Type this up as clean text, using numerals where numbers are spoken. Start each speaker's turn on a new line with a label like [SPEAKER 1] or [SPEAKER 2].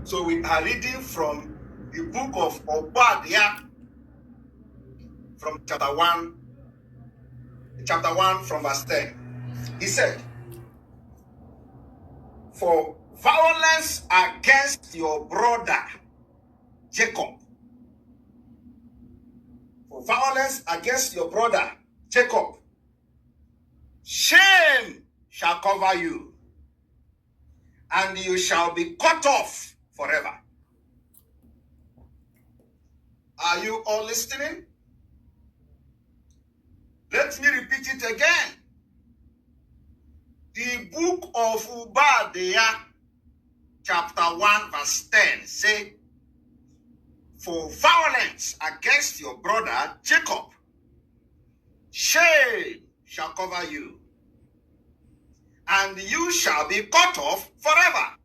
[SPEAKER 1] So we are reading from the book of Obadiah, from chapter 1 from verse 10. He said, "For violence against your brother Jacob, for violence against your brother Jacob, shame shall cover you, and you shall be cut off forever." Are you all listening? Let me repeat it again. The book of Obadiah, chapter 1, verse 10, say, "For violence against your brother Jacob, shame shall cover you, and you shall be cut off forever."